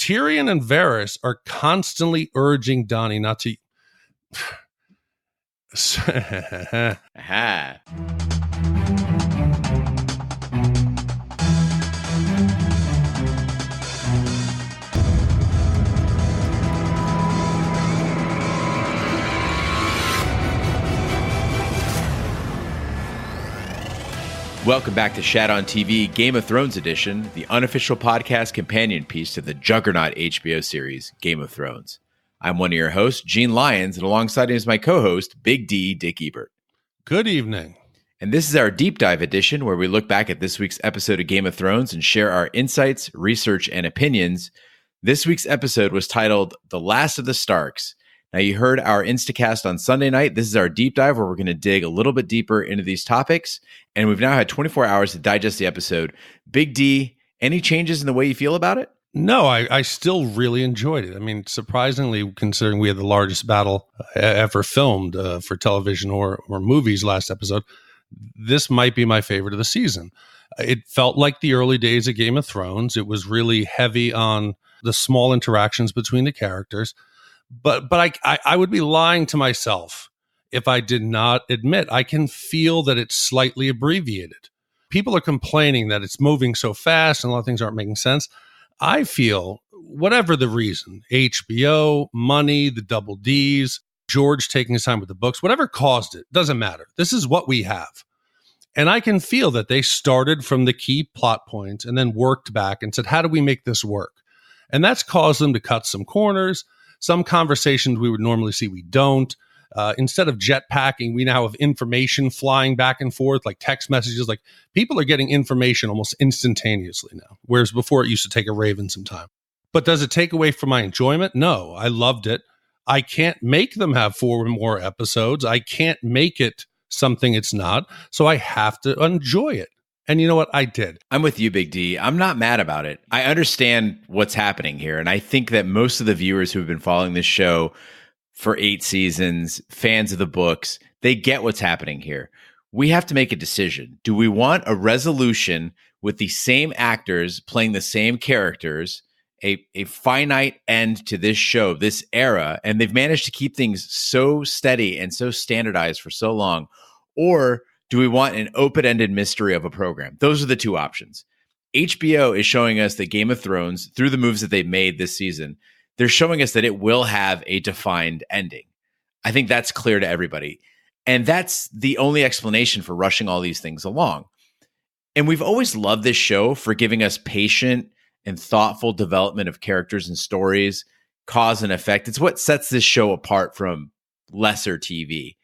Tyrion and Varys are constantly urging Dany not to. Aha. Welcome back to Shat on TV, Game of Thrones edition, the unofficial podcast companion piece to the juggernaut HBO series, Game of Thrones. I'm one of your hosts, Gene Lyons, and alongside me is my co-host, Big D, Dick Ebert. Good evening. And this is our deep dive edition where we look back at this week's episode of Game of Thrones and share our insights, research, and opinions. This week's episode was titled The Last of the Starks. Now, you heard our Instacast on Sunday night. This is our deep dive where we're going to dig a little bit deeper into these topics. And we've now had 24 hours to digest the episode. Big D, any changes in the way you feel about it? No, I still really enjoyed it. I mean, surprisingly, considering we had the largest battle ever filmed for television or movies last episode, this might be my favorite of the season. It felt like the early days of Game of Thrones. It was really heavy on the small interactions between the characters. But I would be lying to myself if I did not admit I can feel that it's slightly abbreviated. People are complaining that it's moving so fast and a lot of things aren't making sense. I feel, whatever the reason, HBO, money, the double Ds, George taking his time with the books, whatever caused it, doesn't matter. This is what we have. And I can feel that they started from the key plot points and then worked back and said, how do we make this work? And that's caused them to cut some corners. Some conversations we would normally see, we don't. Instead of jetpacking, we now have information flying back and forth, like text messages. Like, people are getting information almost instantaneously now, whereas before it used to take a raven some time. But does it take away from my enjoyment? No, I loved it. I can't make them have 4 more episodes. I can't make it something it's not. So I have to enjoy it. And you know what? I did. I'm with you, Big D. I'm not mad about it. I understand what's happening here. And I think that most of the viewers who have been following this show for 8 seasons, fans of the books, they get what's happening here. We have to make a decision. Do we want a resolution with the same actors playing the same characters, a finite end to this show, this era, and they've managed to keep things so steady and so standardized for so long? Or do we want an open-ended mystery of a program? Those are the two options. HBO is showing us that Game of Thrones, through the moves that they've made this season, they're showing us that it will have a defined ending. I think that's clear to everybody. And that's the only explanation for rushing all these things along. And we've always loved this show for giving us patient and thoughtful development of characters and stories, cause and effect. It's what sets this show apart from lesser TV.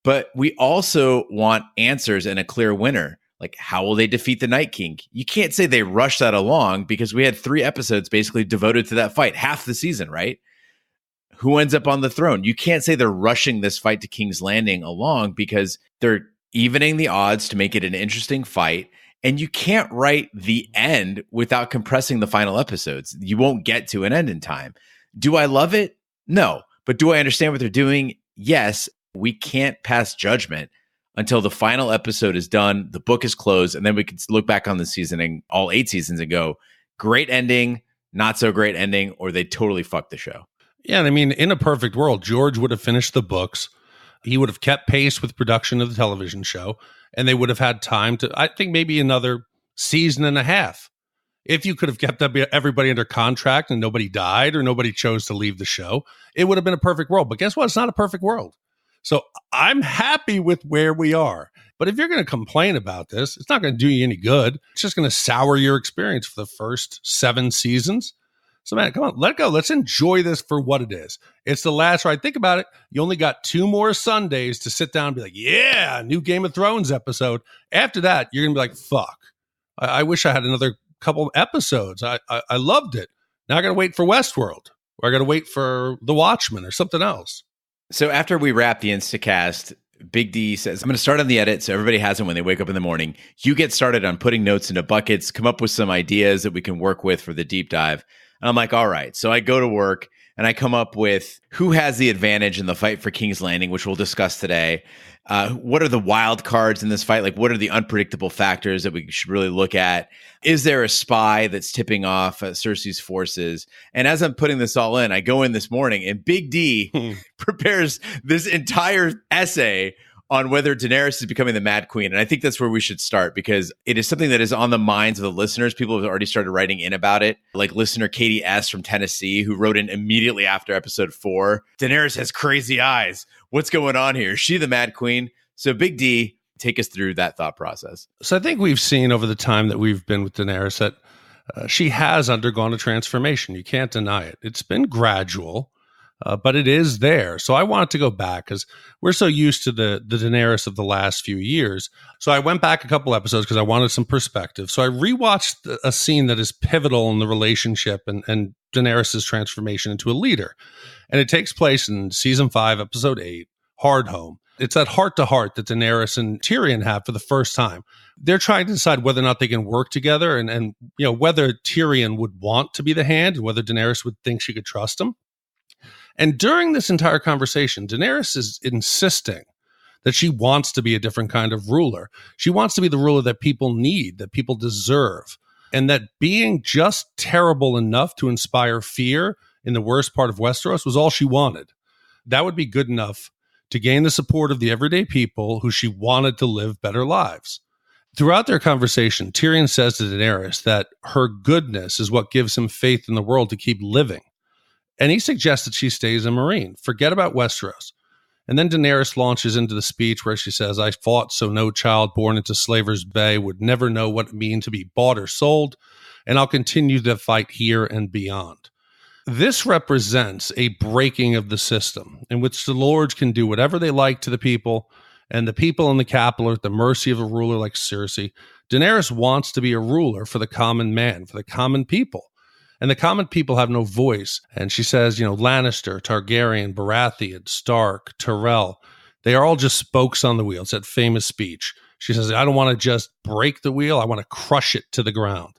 But we also want answers and a clear winner. Like, how will they defeat the Night King? You can't say they rushed that along because we had 3 episodes basically devoted to that fight, half the season, right? Who ends up on the throne? You can't say they're rushing this fight to King's Landing along because they're evening the odds to make it an interesting fight. And you can't write the end without compressing the final episodes. You won't get to an end in time. Do I love it? No. But do I understand what they're doing? Yes. We can't pass judgment until the final episode is done, the book is closed, and then we can look back on the season and all 8 seasons and go, great ending, not so great ending, or they totally fucked the show. Yeah, and I mean, in a perfect world, George would have finished the books. He would have kept pace with production of the television show, and they would have had time to, I think, maybe another season and a half. If you could have kept everybody under contract and nobody died or nobody chose to leave the show, it would have been a perfect world. But guess what? It's not a perfect world. So I'm happy with where we are. But if you're going to complain about this, it's not going to do you any good. It's just going to sour your experience for the first 7 seasons. So, man, come on, let go. Let's enjoy this for what it is. It's the last ride. Think about it. You only got 2 more Sundays to sit down and be like, yeah, new Game of Thrones episode. After that, you're going to be like, fuck. I wish I had another couple episodes. I loved it. Now I got to wait for Westworld, or I got to wait for The Watchmen or something else. So after we wrap the Instacast, Big D says, I'm going to start on the edit so everybody has them when they wake up in the morning. You get started on putting notes into buckets, come up with some ideas that we can work with for the deep dive. And I'm like, all right. So I go to work. and I come up with who has the advantage in the fight for King's Landing, which we'll discuss today. What are the wild cards in this fight? Like, what are the unpredictable factors that we should really look at? Is there a spy that's tipping off Cersei's forces? And as I'm putting this all in, I go in this morning and Big D prepares this entire essay on whether Daenerys is becoming the Mad Queen. And I think that's where we should start, because it is something that is on the minds of the listeners. People have already started writing in about it. Like listener Katie S. from Tennessee, who wrote in immediately after episode 4, Daenerys has crazy eyes. What's going on here? Is she the Mad Queen? So Big D, take us through that thought process. So I think we've seen over the time that we've been with Daenerys that she has undergone a transformation. You can't deny it. It's been gradual. But it is there. So I wanted to go back because we're so used to the Daenerys of the last few years. So I went back a couple episodes because I wanted some perspective. So I rewatched a scene that is pivotal in the relationship and Daenerys' transformation into a leader. And it takes place in season 5, episode 8, Hardhome. It's that heart-to-heart that Daenerys and Tyrion have for the first time. They're trying to decide whether or not they can work together and whether Tyrion would want to be the hand and whether Daenerys would think she could trust him. And during this entire conversation, Daenerys is insisting that she wants to be a different kind of ruler. She wants to be the ruler that people need, that people deserve, and that being just terrible enough to inspire fear in the worst part of Westeros was all she wanted. That would be good enough to gain the support of the everyday people who she wanted to live better lives. Throughout their conversation, Tyrion says to Daenerys that her goodness is what gives him faith in the world to keep living. And he suggests that she stays a Marine. Forget about Westeros. And then Daenerys launches into the speech where she says, I fought so no child born into Slaver's Bay would never know what it means to be bought or sold, and I'll continue to fight here and beyond. This represents a breaking of the system in which the lords can do whatever they like to the people, and the people in the capital are at the mercy of a ruler like Cersei. Daenerys wants to be a ruler for the common man, for the common people. And the common people have no voice. And she says, Lannister, Targaryen, Baratheon, Stark, Tyrell, they are all just spokes on the wheel. It's that famous speech. She says, I don't want to just break the wheel. I want to crush it to the ground.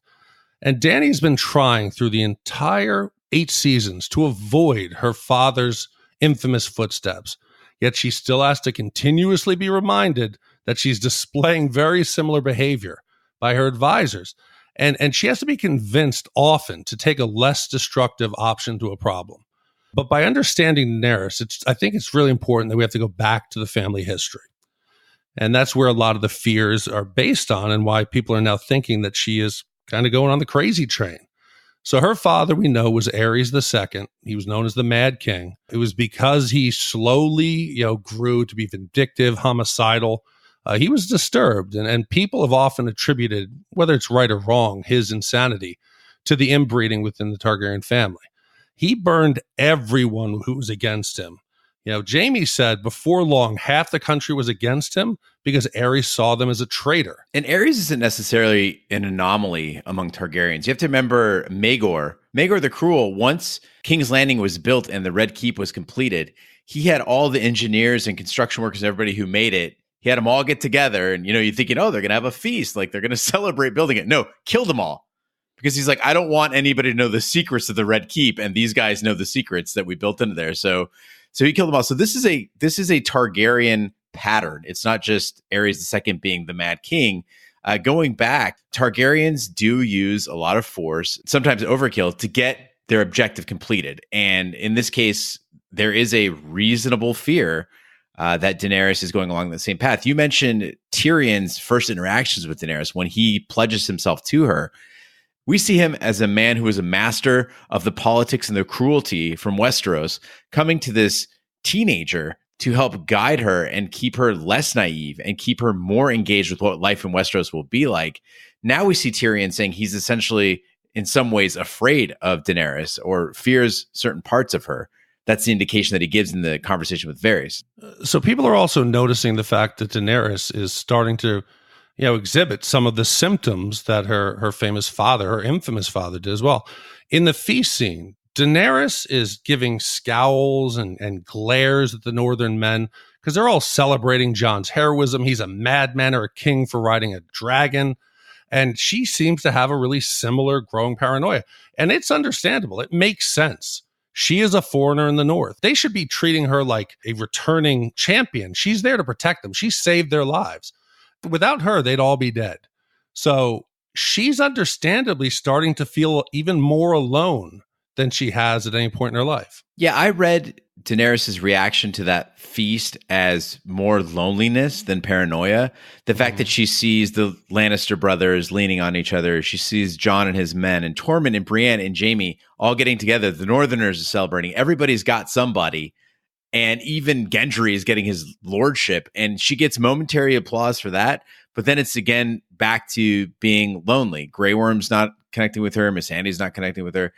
And Dany's been trying through the entire 8 seasons to avoid her father's infamous footsteps. Yet she still has to continuously be reminded that she's displaying very similar behavior by her advisors. And she has to be convinced often to take a less destructive option to a problem. But by understanding Daenerys, I think it's really important that we have to go back to the family history. And that's where a lot of the fears are based on and why people are now thinking that she is kind of going on the crazy train. So her father, we know, was Aerys II. He was known as the Mad King. It was because he slowly, grew to be vindictive, homicidal. He was disturbed, and people have often attributed, whether it's right or wrong, his insanity to the inbreeding within the Targaryen family. He burned everyone who was against him. Jaime said before long, half the country was against him because Aerys saw them as a traitor. And Aerys isn't necessarily an anomaly among Targaryens. You have to remember Maegor the Cruel. Once King's Landing was built and the Red Keep was completed, he had all the engineers and construction workers, everybody who made it. He had them all get together and, you're thinking, they're going to have a feast. Like they're going to celebrate building it. No, killed them all. Because he's like, I don't want anybody to know the secrets of the Red Keep. And these guys know the secrets that we built into there. So he killed them all. So this is a Targaryen pattern. It's not just Aerys II being the Mad King. Going back, Targaryens do use a lot of force, sometimes overkill, to get their objective completed. And in this case, there is a reasonable fear that Daenerys is going along the same path. You mentioned Tyrion's first interactions with Daenerys when he pledges himself to her. We see him as a man who is a master of the politics and the cruelty from Westeros, coming to this teenager to help guide her and keep her less naive and keep her more engaged with what life in Westeros will be like. Now we see Tyrion saying he's essentially, in some ways, afraid of Daenerys or fears certain parts of her. That's the indication that he gives in the conversation with Varys. So people are also noticing the fact that Daenerys is starting to, exhibit some of the symptoms that her famous father, her infamous father, did as well. In the feast scene, Daenerys is giving scowls and glares at the northern men because they're all celebrating Jon's heroism. He's a madman or a king for riding a dragon. And she seems to have a really similar growing paranoia. And it's understandable. It makes sense. She is a foreigner in the North. They should be treating her like a returning champion. She's there to protect them. She saved their lives. Without her, they'd all be dead. So she's understandably starting to feel even more alone than she has at any point in her life. Yeah, I read Daenerys' reaction to that feast as more loneliness than paranoia. The fact that she sees the Lannister brothers leaning on each other, she sees Jon and his men, and Tormund and Brienne and Jaime all getting together. The Northerners are celebrating. Everybody's got somebody. And even Gendry is getting his lordship, and she gets momentary applause for that. But then it's again back to being lonely. Grey Worm's not connecting with her. Miss Andy's not connecting with her.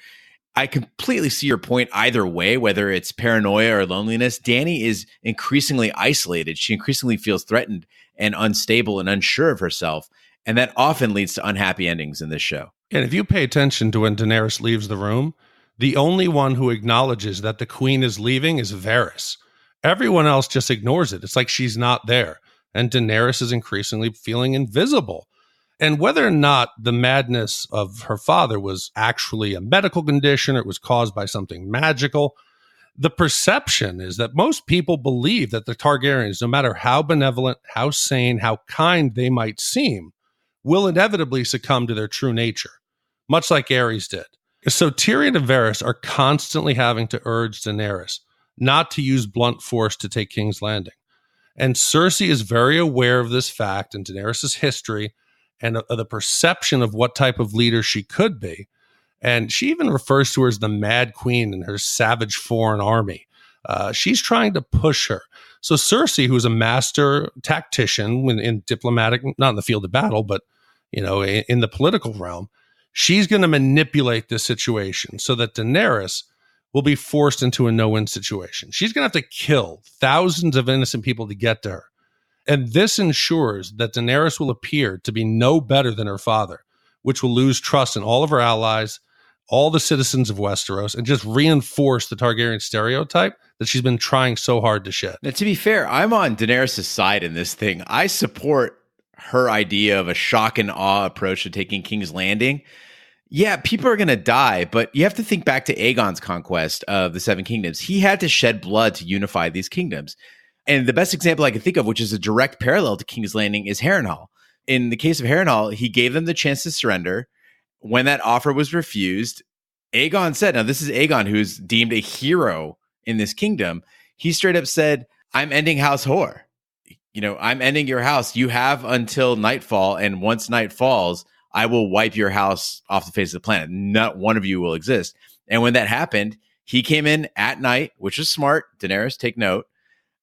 I completely see your point either way, whether it's paranoia or loneliness. Dany is increasingly isolated. She increasingly feels threatened and unstable and unsure of herself. And that often leads to unhappy endings in this show. And if you pay attention to when Daenerys leaves the room, the only one who acknowledges that the queen is leaving is Varys. Everyone else just ignores it. It's like she's not there. And Daenerys is increasingly feeling invisible. And whether or not the madness of her father was actually a medical condition or it was caused by something magical, the perception is that most people believe that the Targaryens, no matter how benevolent, how sane, how kind they might seem, will inevitably succumb to their true nature, much like Aerys did. So Tyrion and Varys are constantly having to urge Daenerys not to use blunt force to take King's Landing. And Cersei is very aware of this fact and Daenerys' history and the perception of what type of leader she could be. And she even refers to her as the Mad Queen and her savage foreign army. She's trying to push her. So Cersei, who's a master tactician in diplomatic, not in the field of battle, but in the political realm, she's going to manipulate this situation so that Daenerys will be forced into a no-win situation. She's going to have to kill thousands of innocent people to get to her. And this ensures that Daenerys will appear to be no better than her father, which will lose trust in all of her allies, all the citizens of Westeros, and just reinforce the Targaryen stereotype that she's been trying so hard to shed. Now, to be fair, I'm on Daenerys' side in this thing. I support her idea of a shock and awe approach to taking King's Landing. Yeah, people are going to die, but you have to think back to Aegon's conquest of the Seven Kingdoms. He had to shed blood to unify these kingdoms. And the best example I can think of, which is a direct parallel to King's Landing, is Harrenhal. In the case of Harrenhal, he gave them the chance to surrender. When that offer was refused, Aegon said, now this is Aegon, who's deemed a hero in this kingdom. He straight up said, I'm ending House Hor. I'm ending your house. You have until nightfall. And once night falls, I will wipe your house off the face of the planet. Not one of you will exist. And when that happened, he came in at night, which is smart. Daenerys, take note.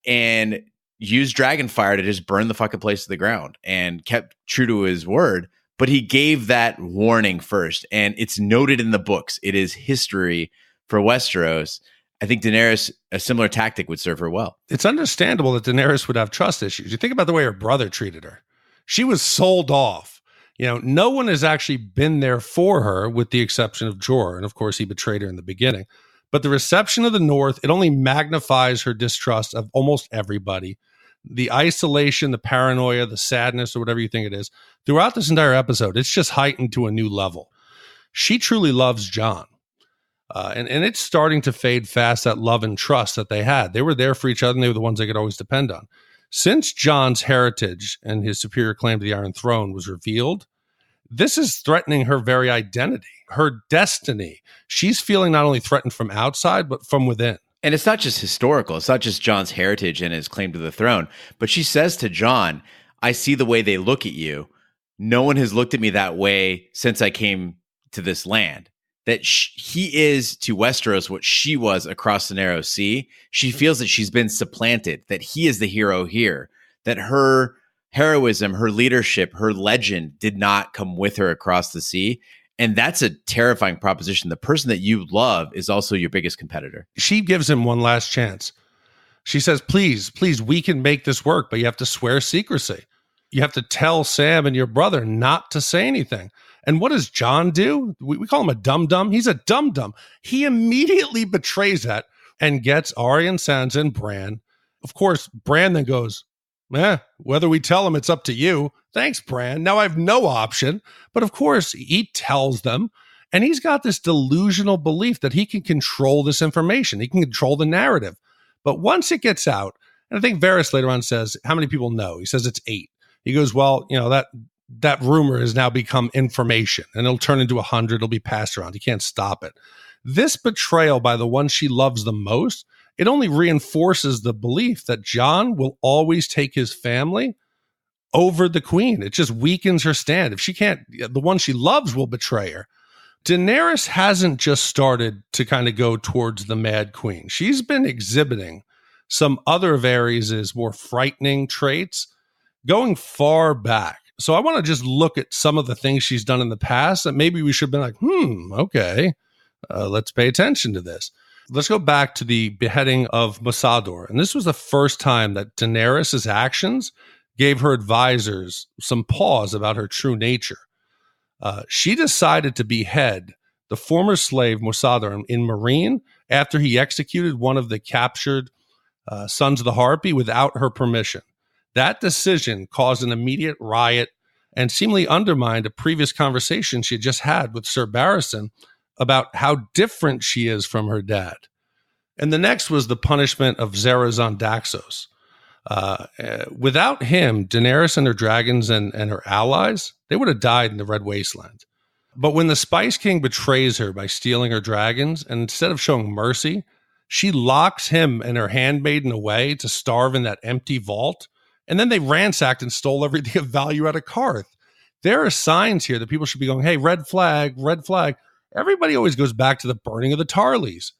And used Dragonfire to just burn the fucking place to the ground and kept true to his word. But he gave that warning first. And it's noted in the books. It is history for Westeros. I think Daenerys, a similar tactic would serve her well. It's understandable that Daenerys would have trust issues. You think about the way her brother treated her. She was sold off. No one has actually been there for her with the exception of Jorah. And of course, he betrayed her in the beginning. But the reception of the North, it only magnifies her distrust of almost everybody. The isolation, the paranoia, the sadness, or whatever you think it is, throughout this entire episode, it's just heightened to a new level. She truly loves Jon. And it's starting to fade fast, that love and trust that they had. They were there for each other, and they were the ones they could always depend on. Since Jon's heritage and his superior claim to the Iron Throne was revealed, this is threatening her very identity, her destiny. She's feeling not only threatened from outside, but from within. And it's not just historical. It's not just Jon's heritage and his claim to the throne. But she says to Jon, I see the way they look at you. No one has looked at me that way since I came to this land. That he is to Westeros what she was across the narrow sea. She feels that she's been supplanted, that he is the hero here, that her heroism, her leadership, her legend did not come with her across the sea. And that's a terrifying proposition. The person that you love is also your biggest competitor. She gives him one last chance. She says, please, we can make this work, but you have to swear secrecy. You have to tell Sam and your brother not to say anything. And what does Jon do? We call him a dum-dum. He's a dum-dum. He immediately betrays that and gets Arya and Sansa and Bran. Of course, Bran then goes, whether we tell him, it's up to you. Thanks, Bran. Now I have no option. But of course, he tells them. And he's got this delusional belief that he can control this information. He can control the narrative. But once it gets out, and I think Varys later on says, how many people know? He says it's 8. He goes, well, that rumor has now become information, and it'll turn into 100. It'll be passed around. He can't stop it. This betrayal by the one she loves the most, it only reinforces the belief that Jon will always take his family over the queen. It just weakens her stand. If she can't, the one she loves will betray her. Daenerys hasn't just started to kind of go towards the Mad Queen. She's been exhibiting some other of Aerys' more frightening traits going far back. So I want to just look at some of the things she's done in the past that maybe we should have been like, okay, let's pay attention to this. Let's go back to the beheading of Massador. And this was the first time that Daenerys' actions gave her advisors some pause about her true nature. She decided to behead the former slave Massador in Meereen after he executed one of the captured sons of the Harpy without her permission. That decision caused an immediate riot and seemingly undermined a previous conversation she had just had with Sir Barristan about how different she is from her dad. And the next was the punishment of Zerazon Daxos. Without him, Daenerys and her dragons and her allies, they would have died in the Red Wasteland. But when the Spice King betrays her by stealing her dragons, and instead of showing mercy, she locks him and her handmaiden away to starve in that empty vault, and then they ransacked and stole everything of value out of Karth. There are signs here that people should be going, hey, red flag, red flag. Everybody always goes back to the burning of the Tarleys.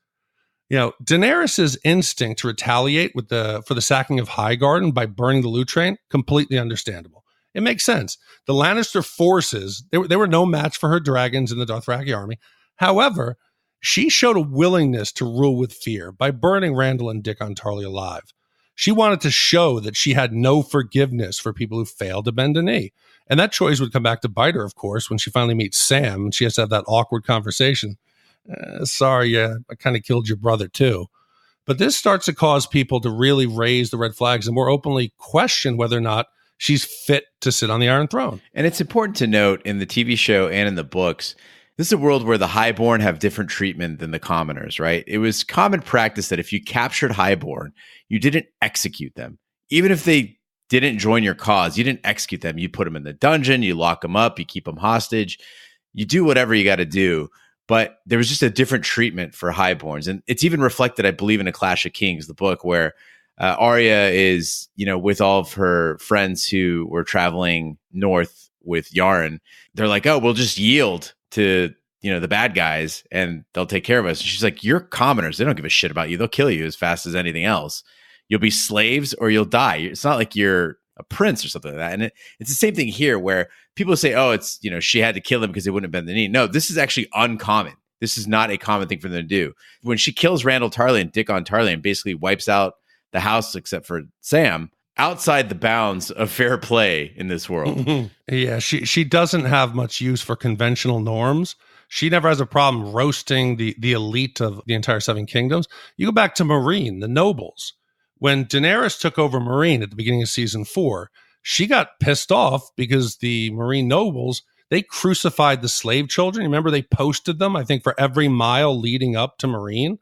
Daenerys' instinct to retaliate for the sacking of Highgarden by burning the loot train, completely understandable. It makes sense. The Lannister forces, they were no match for her dragons in the Dothraki army. However, she showed a willingness to rule with fear by burning Randall and Dickon Tarly alive. She wanted to show that she had no forgiveness for people who failed to bend a knee. And that choice would come back to bite her, of course, when she finally meets Sam and she has to have that awkward conversation. Sorry, I kind of killed your brother too. But this starts to cause people to really raise the red flags and more openly question whether or not she's fit to sit on the Iron Throne. And it's important to note in the TV show and in the books, this is a world where the Highborn have different treatment than the commoners, right? It was common practice that if you captured Highborn, you didn't execute them. Even if they didn't join your cause, you didn't execute them. You put them in the dungeon, you lock them up, you keep them hostage, you do whatever you got to do. But there was just a different treatment for Highborns. And it's even reflected, I believe, in A Clash of Kings, the book where Arya is, with all of her friends who were traveling north with Euron. They're like, oh, we'll just yield to, the bad guys and they'll take care of us. And she's like, you're commoners. They don't give a shit about you. They'll kill you as fast as anything else. You'll be slaves or you'll die. It's not like you're a prince or something like that. And it's the same thing here where people say, oh, it's, she had to kill him because they wouldn't have bent the knee. No, this is actually uncommon. This is not a common thing for them to do. When she kills Randall Tarly and Dickon Tarly and basically wipes out the house except for Sam, outside the bounds of fair play in this world. Yeah, she doesn't have much use for conventional norms. She never has a problem roasting the elite of the entire Seven Kingdoms. You go back to Meereen, the nobles. When Daenerys took over Meereen at the beginning of season 4, she got pissed off because the Meereen nobles, they crucified the slave children. Remember, they posted them, I think, for every mile leading up to Meereen.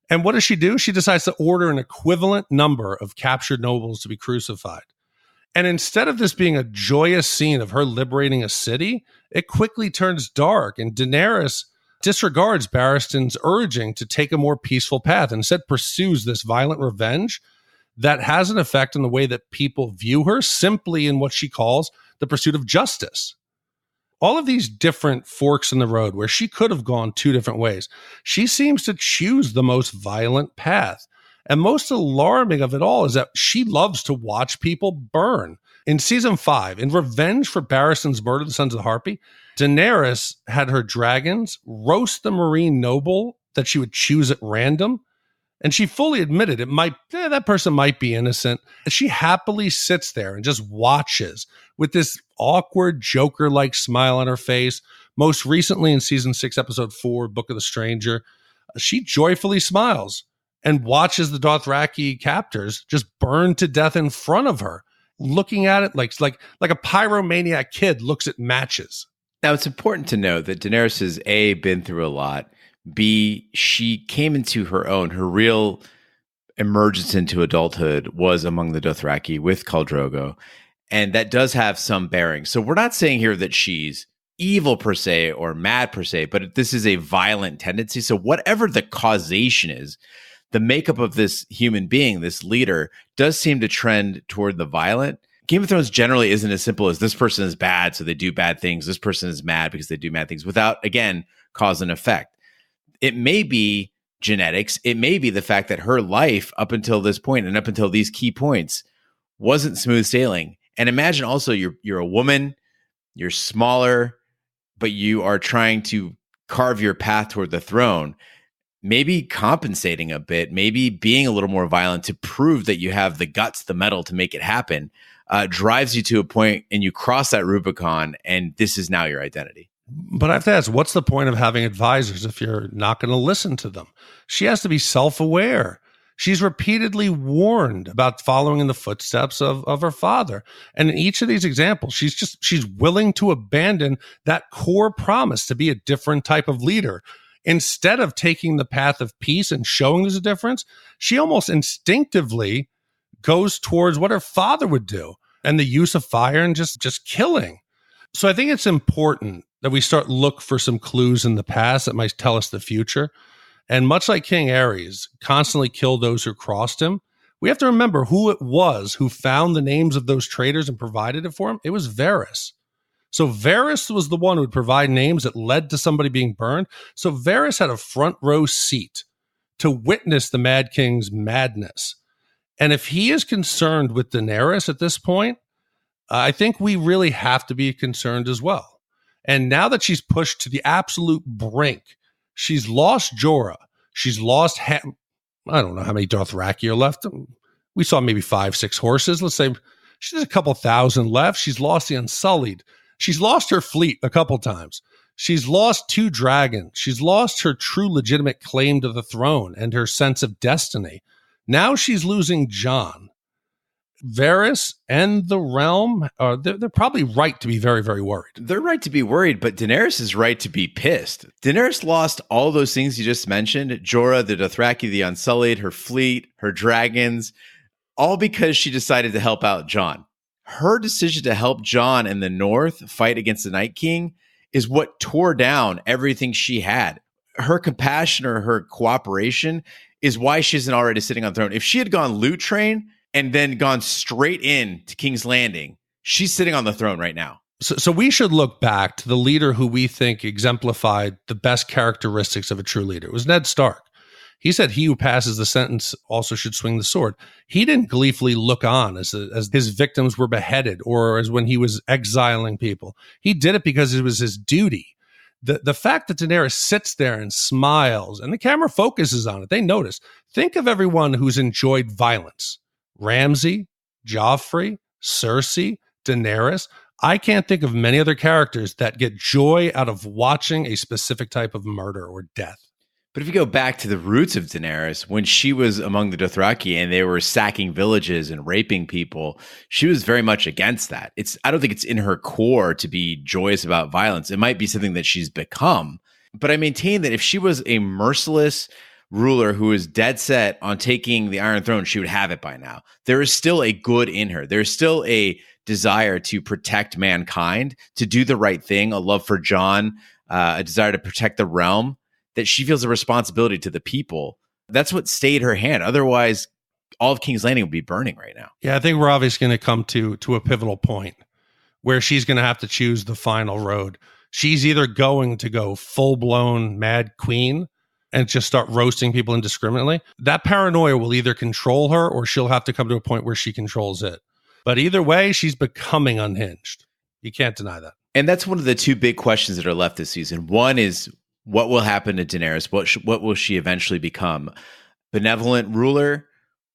And what does she do? She decides to order an equivalent number of captured nobles to be crucified. And instead of this being a joyous scene of her liberating a city, it quickly turns dark, and Daenerys disregards Barristan's urging to take a more peaceful path and instead pursues this violent revenge that has an effect on the way that people view her, simply in what she calls the pursuit of justice. All of these different forks in the road where she could have gone 2 different ways, she seems to choose the most violent path. And most alarming of it all is that she loves to watch people burn. In season 5, in revenge for Barristan's murder of the Sons of the Harpy, Daenerys had her dragons roast the Meereen noble that she would choose at random. And she fully admitted that person might be innocent. And she happily sits there and just watches with this awkward Joker-like smile on her face. Most recently in season 6, episode 4, Book of the Stranger, she joyfully smiles and watches the Dothraki captors just burn to death in front of her, looking at it like a pyromaniac kid looks at matches. Now, it's important to note that Daenerys has A, been through a lot. B, she came into her own. Her real emergence into adulthood was among the Dothraki with Khal Drogo. And that does have some bearing. So we're not saying here that she's evil per se or mad per se, but this is a violent tendency. So whatever the causation is, the makeup of this human being, this leader, does seem to trend toward the violent. Game of Thrones generally isn't as simple as this person is bad, so they do bad things. This person is mad because they do bad things without, again, cause and effect. It may be genetics. It may be the fact that her life up until this point and up until these key points wasn't smooth sailing. And imagine also you're a woman, you're smaller, but you are trying to carve your path toward the throne. Maybe compensating a bit, maybe being a little more violent to prove that you have the guts, the mettle to make it happen, drives you to a point and you cross that Rubicon, and this is now your identity. But I have to ask, what's the point of having advisors if you're not going to listen to them? She has to be self-aware. She's repeatedly warned about following in the footsteps of her father. And in each of these examples, she's willing to abandon that core promise to be a different type of leader. Instead of taking the path of peace and showing there's a difference, she almost instinctively goes towards what her father would do and the use of fire and just killing. So I think it's important that we start look for some clues in the past that might tell us the future. And much like King Ares constantly killed those who crossed him, we have to remember who it was who found the names of those traitors and provided it for him. It was Varys. So Varys was the one who would provide names that led to somebody being burned. So Varys had a front row seat to witness the Mad King's madness. And if he is concerned with Daenerys at this point, I think we really have to be concerned as well. And now that she's pushed to the absolute brink, she's lost Jorah. She's lost, I don't know how many Dothraki are left. We saw maybe 5-6 horses. Let's say she's a couple thousand left. She's lost the Unsullied. She's lost her fleet a couple times. She's lost 2 dragons. She's lost her true legitimate claim to the throne and her sense of destiny. Now she's losing Jon. Varys and the realm, they're probably right to be very, very worried. They're right to be worried, but Daenerys is right to be pissed. Daenerys lost all those things you just mentioned, Jorah, the Dothraki, the Unsullied, her fleet, her dragons, all because she decided to help out Jon. Her decision to help Jon in the North fight against the Night King is what tore down everything she had. Her compassion or her cooperation is why she isn't already sitting on the throne. If she had gone loot train and then gone straight in to King's Landing, she's sitting on the throne right now. So we should look back to the leader who we think exemplified the best characteristics of a true leader. It was Ned Stark. He said he who passes the sentence also should swing the sword. He didn't gleefully look on as his victims were beheaded or as when he was exiling people. He did it because it was his duty. The fact that Daenerys sits there and smiles and the camera focuses on it, they notice. Think of everyone who's enjoyed violence. Ramsay, Joffrey, Cersei, Daenerys. I can't think of many other characters that get joy out of watching a specific type of murder or death. But if you go back to the roots of Daenerys, when she was among the Dothraki and they were sacking villages and raping people, she was very much against that. I don't think it's in her core to be joyous about violence. It might be something that she's become. But I maintain that if she was a merciless ruler who is dead set on taking the Iron Throne, she would have it by now. There is still a good in her. There's still a desire to protect mankind, to do the right thing, a love for Jon, a desire to protect the realm, that she feels a responsibility to the people. That's what stayed her hand. Otherwise, all of King's Landing would be burning right now. Yeah, I think we're obviously going to come to a pivotal point where she's going to have to choose the final road. She's either going to go full-blown mad queen and just start roasting people indiscriminately. That paranoia will either control her or she'll have to come to a point where she controls it. But either way, she's becoming unhinged. You can't deny that. And that's one of the 2 big questions that are left this season. One is, what will happen to Daenerys? What will she eventually become? Benevolent ruler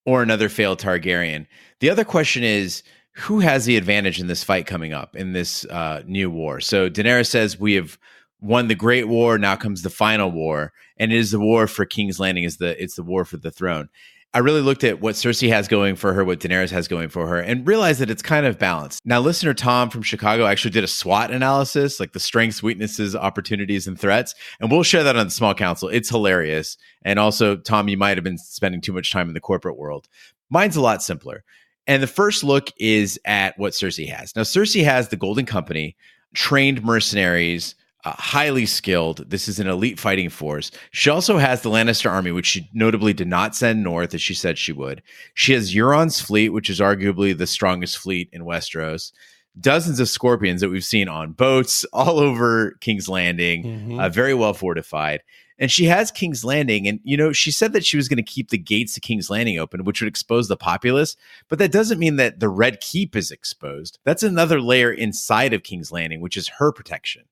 or another failed Targaryen? The other question is, who has the advantage in this fight coming up in this new war? So Daenerys says, we have won the great war. Now comes the final war. And it is the war for King's Landing. It's the war for the throne. I really looked at what Cersei has going for her, what Daenerys has going for her, and realized that it's kind of balanced. Now, listener Tom from Chicago actually did a SWOT analysis, like the strengths, weaknesses, opportunities, and threats. And we'll share that on the Small Council. It's hilarious. And also, Tom, you might have been spending too much time in the corporate world. Mine's a lot simpler. And the first look is at what Cersei has. Now, Cersei has the Golden Company, trained mercenaries, highly skilled. This is an elite fighting force. She also has the Lannister army, which she notably did not send north as she said she would. She has Euron's fleet, which is arguably the strongest fleet in Westeros. Dozens of scorpions that we've seen on boats all over King's Landing, very well fortified. And she has King's Landing. And, she said that she was going to keep the gates to King's Landing open, which would expose the populace. But that doesn't mean that the Red Keep is exposed. That's another layer inside of King's Landing, which is her protection.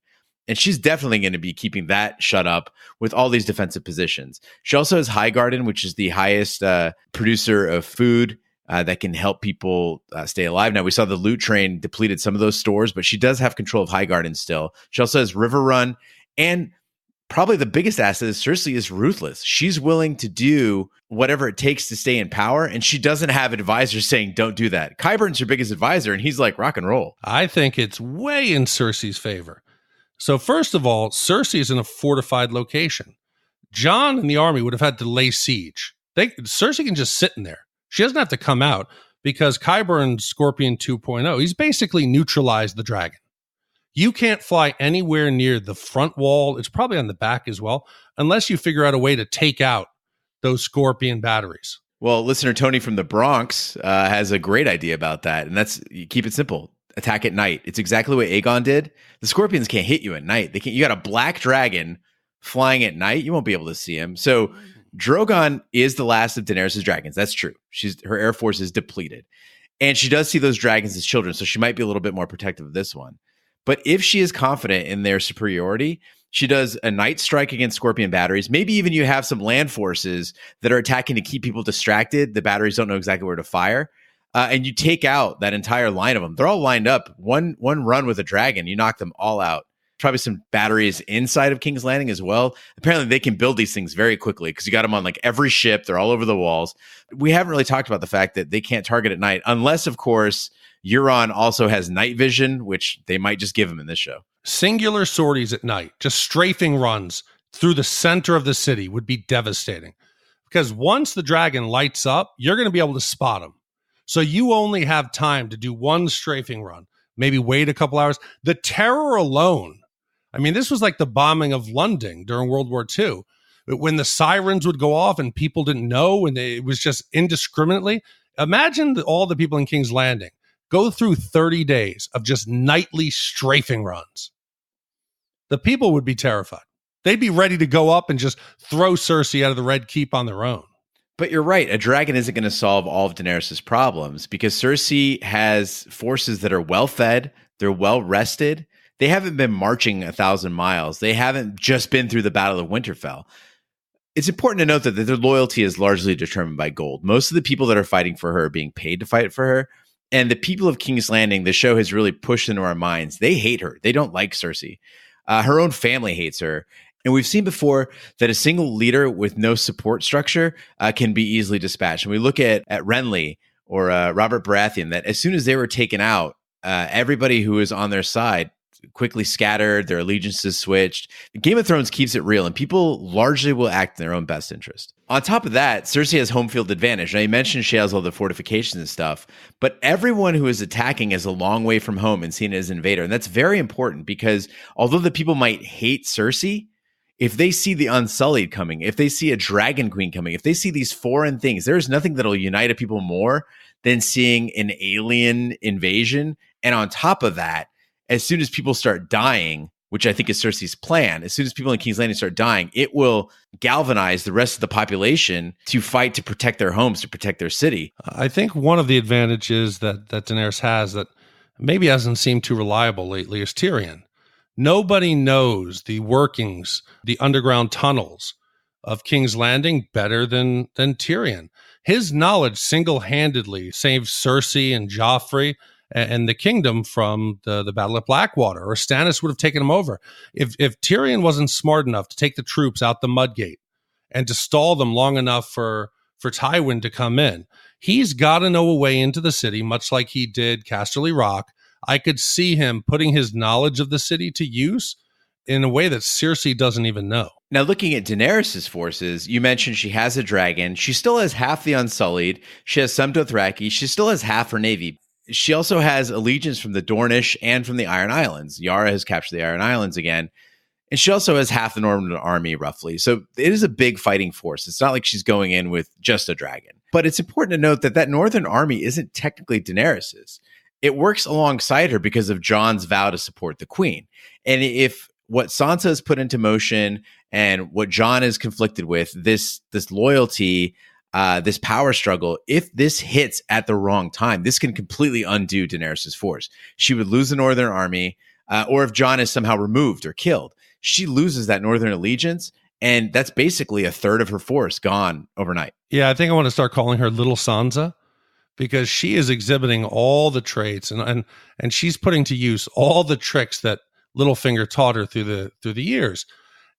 And she's definitely going to be keeping that shut up with all these defensive positions. She also has Highgarden, which is the highest producer of food that can help people stay alive. Now, we saw the loot train depleted some of those stores, but she does have control of Highgarden still. She also has River Run. And probably the biggest asset is Cersei is ruthless. She's willing to do whatever it takes to stay in power. And she doesn't have advisors saying, don't do that. Qyburn's her biggest advisor, and he's like, rock and roll. I think it's way in Cersei's favor. So first of all, Cersei is in a fortified location. Jon and the army would have had to lay siege. Cersei can just sit in there. She doesn't have to come out because Qyburn's Scorpion 2.0, he's basically neutralized the dragon. You can't fly anywhere near the front wall. It's probably on the back as well, unless you figure out a way to take out those Scorpion batteries. Well, listener Tony from the Bronx has a great idea about that. And that's, you keep it simple. Attack at night. It's exactly what Aegon did. The Scorpions can't hit you at night. They can't. You got a black dragon flying at night. You won't be able to see him. So Drogon is the last of Daenerys' dragons. That's true. Her air force is depleted. And she does see those dragons as children. So she might be a little bit more protective of this one. But if she is confident in their superiority, she does a night strike against Scorpion batteries. Maybe even you have some land forces that are attacking to keep people distracted. The batteries don't know exactly where to fire. And you take out that entire line of them. They're all lined up. One run with a dragon, you knock them all out. Probably some batteries inside of King's Landing as well. Apparently, they can build these things very quickly because you got them on like every ship. They're all over the walls. We haven't really talked about the fact that they can't target at night, unless, of course, Euron also has night vision, which they might just give him in this show. Singular sorties at night, just strafing runs through the center of the city would be devastating. Because once the dragon lights up, you're going to be able to spot him. So you only have time to do one strafing run, maybe wait a couple hours. The terror alone, I mean, this was like the bombing of London during World War II. When the sirens would go off and people didn't know, and it was just indiscriminately. Imagine all the people in King's Landing go through 30 days of just nightly strafing runs. The people would be terrified. They'd be ready to go up and just throw Cersei out of the Red Keep on their own. But you're right. A dragon isn't going to solve all of Daenerys' problems because Cersei has forces that are well-fed. They're well-rested. They haven't been marching 1,000 miles. They haven't just been through the Battle of Winterfell. It's important to note that their loyalty is largely determined by gold. Most of the people that are fighting for her are being paid to fight for her. And the people of King's Landing, the show has really pushed into our minds. They hate her. They don't like Cersei. Her own family hates her. And we've seen before that a single leader with no support structure can be easily dispatched. And we look at Renly or Robert Baratheon, that as soon as they were taken out, everybody who was on their side quickly scattered, their allegiances switched. Game of Thrones keeps it real, and people largely will act in their own best interest. On top of that, Cersei has home field advantage. Now, you mentioned she has all the fortifications and stuff, but everyone who is attacking is a long way from home and seen as an invader. And that's very important because although the people might hate Cersei, if they see the Unsullied coming, if they see a Dragon Queen coming, if they see these foreign things, there's nothing that'll unite a people more than seeing an alien invasion. And on top of that, as soon as people start dying, which I think is Cersei's plan, as soon as people in King's Landing start dying, it will galvanize the rest of the population to fight to protect their homes, to protect their city. I think one of the advantages that Daenerys has that maybe hasn't seemed too reliable lately is Tyrion. Nobody knows the workings, the underground tunnels of King's Landing better than Tyrion. His knowledge single-handedly saved Cersei and Joffrey and the kingdom from the Battle of Blackwater, or Stannis would have taken him over. If Tyrion wasn't smart enough to take the troops out the Mudgate and to stall them long enough for for Tywin to come in. He's got to know a way into the city, much like he did Casterly Rock. I could see him putting his knowledge of the city to use in a way that Cersei doesn't even know. Now, looking at Daenerys' forces, you mentioned she has a dragon. She still has half the Unsullied. She has some Dothraki. She still has half her navy. She also has allegiance from the Dornish and from the Iron Islands. Yara has captured the Iron Islands again. And she also has half the Northern army, roughly. So it is a big fighting force. It's not like she's going in with just a dragon. But it's important to note that that Northern army isn't technically Daenerys's. It works alongside her because of Jon's vow to support the queen. And if what Sansa has put into motion and what Jon is conflicted with, this loyalty, this power struggle, if this hits at the wrong time, this can completely undo Daenerys' force. She would lose the Northern army, or if Jon is somehow removed or killed, she loses that Northern allegiance, and that's basically a third of her force gone overnight. Yeah, I think I want to start calling her Little Sansa, because she is exhibiting all the traits and she's putting to use all the tricks that Littlefinger taught her through the years.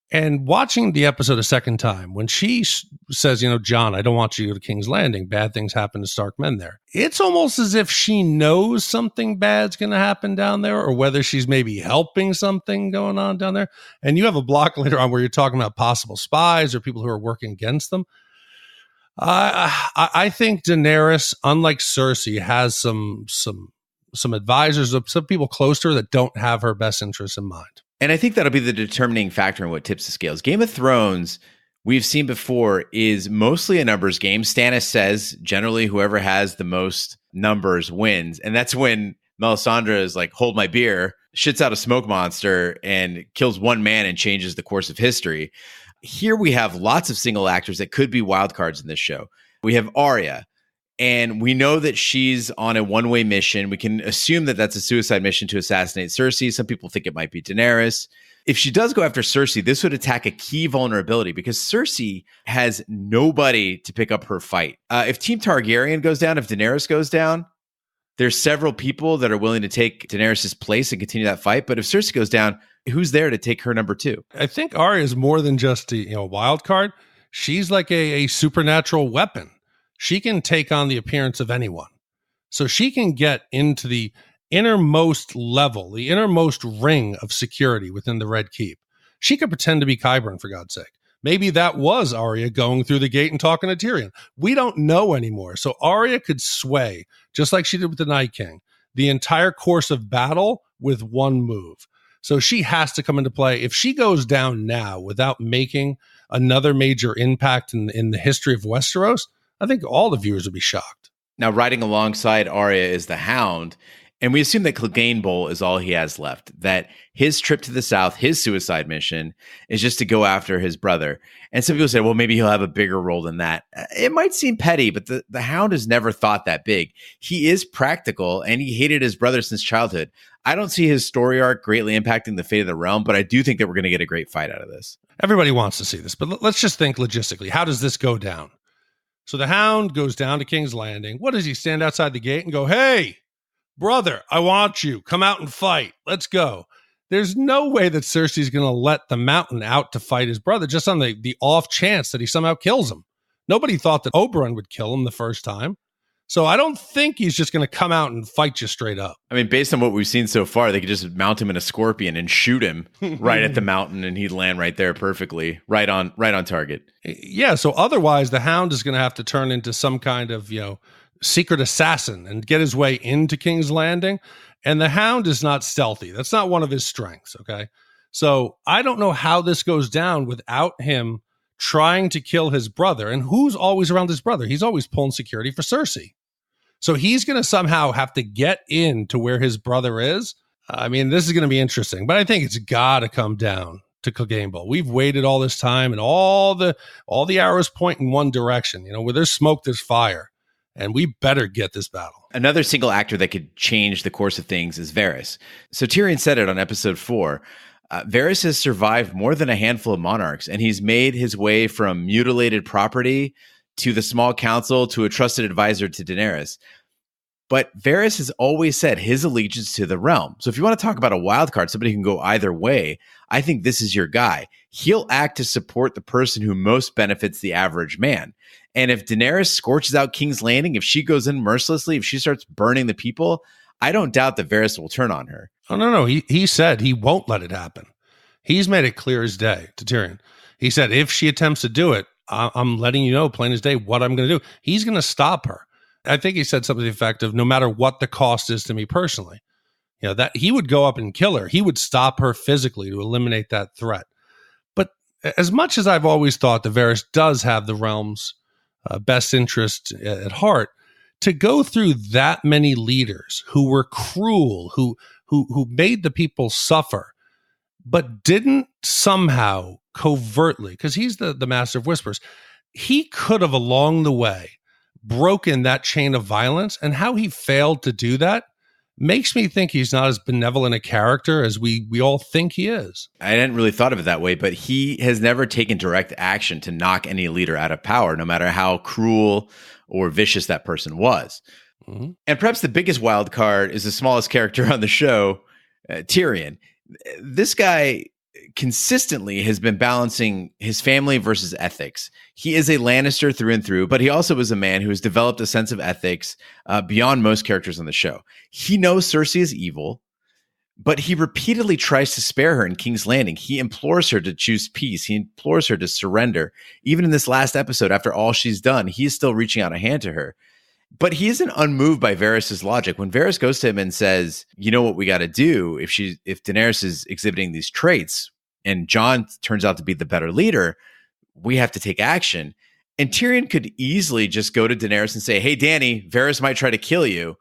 And watching the episode a second time, when she says, Jon, I don't want you to go to King's Landing. Bad things happen to Stark men there. It's almost as if she knows something bad's going to happen down there, or whether she's maybe helping something going on down there. And you have a block later on where you're talking about possible spies or people who are working against them. I think Daenerys, unlike Cersei, has some advisors, some people close to her that don't have her best interests in mind. And I think that'll be the determining factor in what tips the scales. Game of Thrones, we've seen before, is mostly a numbers game. Stannis says generally whoever has the most numbers wins. And that's when Melisandre is like, hold my beer, shits out a smoke monster and kills one man and changes the course of history. Here we have lots of single actors that could be wild cards in this show. We have Arya, and we know that she's on a one-way mission. We can assume that that's a suicide mission to assassinate Cersei. Some people think it might be Daenerys. If she does go after Cersei, this would attack a key vulnerability because Cersei has nobody to pick up her fight. If Team Targaryen goes down, if Daenerys goes down, there's several people that are willing to take Daenerys' place and continue that fight. But if Cersei goes down, who's there to take her number two? I think Arya is more than just a wild card. She's like a supernatural weapon. She can take on the appearance of anyone. So she can get into the innermost level, the innermost ring of security within the Red Keep. She could pretend to be Qyburn, for God's sake. Maybe that was Arya going through the gate and talking to Tyrion. We don't know anymore. So Arya could sway, just like she did with the Night King, the entire course of battle with one move. So she has to come into play. If she goes down now without making another major impact in the history of Westeros, I think all the viewers would be shocked. Now, riding alongside Arya is the Hound, and we assume that Clegane Bowl is all he has left, that his trip to the south, his suicide mission, is just to go after his brother. And some people say, well, maybe he'll have a bigger role than that. It might seem petty, but the Hound has never thought that big. He is practical, and he hated his brother since childhood. I don't see his story arc greatly impacting the fate of the realm, but I do think that we're going to get a great fight out of this. Everybody wants to see this, but let's just think logistically. How does this go down? So the Hound goes down to King's Landing. What does he stand outside the gate and go, hey, brother, I want you. Come out and fight. Let's go. There's no way that Cersei's going to let the Mountain out to fight his brother just on the off chance that he somehow kills him. Nobody thought that Oberyn would kill him the first time. So I don't think he's just going to come out and fight you straight up. I mean, based on what we've seen so far, they could just mount him in a scorpion and shoot him right at the mountain, and he'd land right there perfectly, right on target. Yeah, so otherwise the Hound is going to have to turn into some kind of, secret assassin and get his way into King's Landing. And the Hound is not stealthy. That's not one of his strengths, okay? So I don't know how this goes down without him trying to kill his brother. And who's always around his brother? He's always pulling security for Cersei. So he's going to somehow have to get into where his brother is. I mean, this is going to be interesting, but I think it's got to come down to Clegane Bowl. We've waited all this time, and all the arrows point in one direction. Where there's smoke, there's fire, and we better get this battle. Another single actor that could change the course of things is Varys. So Tyrion said it on episode 4. Varys has survived more than a handful of monarchs, and he's made his way from mutilated property to the small council to a trusted advisor to Daenerys. But Varys has always said his allegiance to the realm. So if you want to talk about a wild card, somebody who can go either way, I think this is your guy. He'll act to support the person who most benefits the average man. And if Daenerys scorches out King's Landing, if she goes in mercilessly, if she starts burning the people, I don't doubt that Varys will turn on her. Oh, no. He said he won't let it happen. He's made it clear as day to Tyrion. He said, if she attempts to do it, I'm letting you know plain as day what I'm going to do. He's going to stop her. I think he said something to the effect of, no matter what the cost is to me personally, that he would go up and kill her. He would stop her physically to eliminate that threat. But as much as I've always thought that Varys does have the realm's best interest at heart, to go through that many leaders who were cruel, who made the people suffer, but didn't somehow covertly, because he's the master of whispers, he could have along the way broken that chain of violence, and how he failed to do that makes me think he's not as benevolent a character as we all think he is. I hadn't really thought of it that way, but he has never taken direct action to knock any leader out of power, no matter how cruel or vicious that person was. Mm-hmm. And perhaps the biggest wild card is the smallest character on the show, Tyrion. This guy consistently has been balancing his family versus ethics. He is a Lannister through and through, but he also is a man who has developed a sense of ethics beyond most characters on the show. He knows Cersei is evil, but he repeatedly tries to spare her in King's Landing. He implores her to choose peace. He implores her to surrender. Even in this last episode, after all she's done, he is still reaching out a hand to her. But he isn't unmoved by Varys' logic. When Varys goes to him and says, you know what we got to do if Daenerys is exhibiting these traits and Jon turns out to be the better leader, we have to take action. And Tyrion could easily just go to Daenerys and say, hey, Dany, Varys might try to kill you,